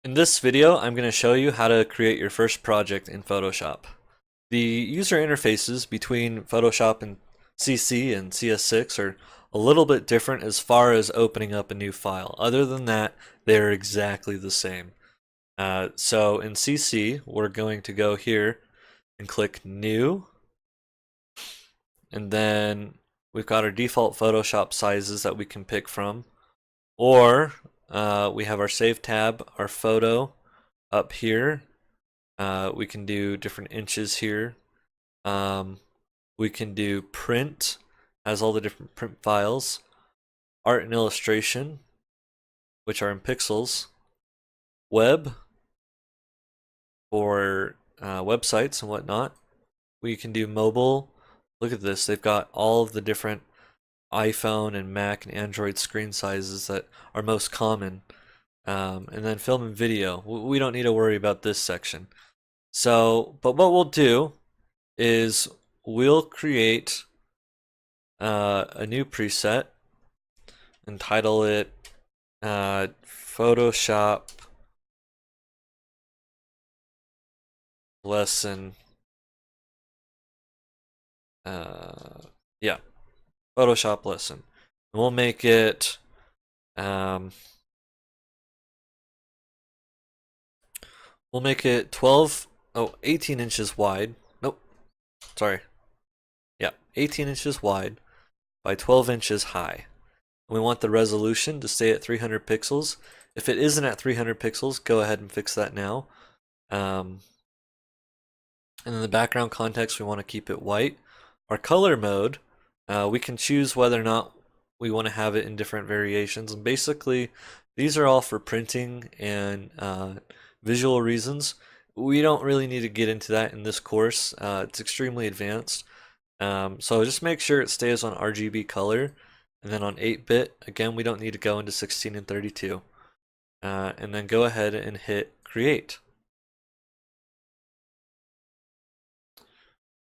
In this video, I'm going to show you how to create your first project in Photoshop. The user interfaces between Photoshop and CC and CS6 are a little bit different as far as opening up a new file. Other than that, they're exactly the same. So in CC, we're going to go here and click New, and then we've got our default Photoshop sizes that we can pick from, or we have our Save tab, our photo up here. We can do different inches here. We can do print, has all the different print files. Art and illustration, which are in pixels. Web, for websites and whatnot. We can do mobile. Look at this, they've got all of the different iPhone and Mac and Android screen sizes that are most common. And then film and video. We don't need to worry about this section. So, but what we'll do is we'll create a new preset and title it Photoshop lesson. Yeah, Photoshop lesson. And we'll make it we'll make it 18 inches wide. Nope, sorry. Yeah, 18 inches wide by 12 inches high. We want the resolution to stay at 300 pixels. If it isn't at 300 pixels, go ahead and fix that now. And then the background context, we want to keep it white. Our color mode, we can choose whether or not we want to have it in different variations. And basically, these are all for printing and visual reasons. We don't really need to get into that in this course. It's extremely advanced. So just make sure it stays on RGB color. And then on 8-bit, again, we don't need to go into 16 and 32. And then go ahead and hit create.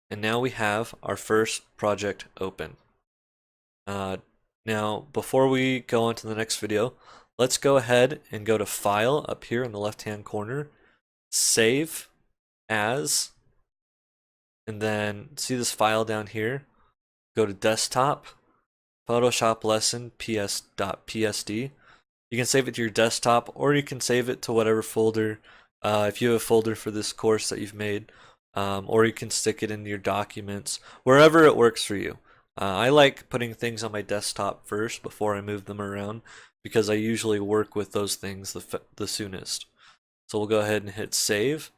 And now we have our first project open. Now, before we go on to the next video, let's go ahead and go to File up here in the left-hand corner, Save As, and then see this file down here? Go to Desktop, Photoshop Lesson ps.psd. You can save it to your desktop, or you can save it to whatever folder, if you have a folder for this course that you've made. Or you can stick it in your documents, wherever it works for you. I like putting things on my desktop first before I move them around because I usually work with those things the soonest. So we'll go ahead and hit save.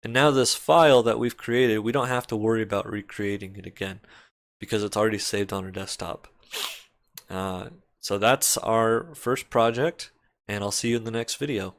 And now this file that we've created, we don't have to worry about recreating it again because it's already saved on our desktop. So that's our first project, and I'll see you in the next video.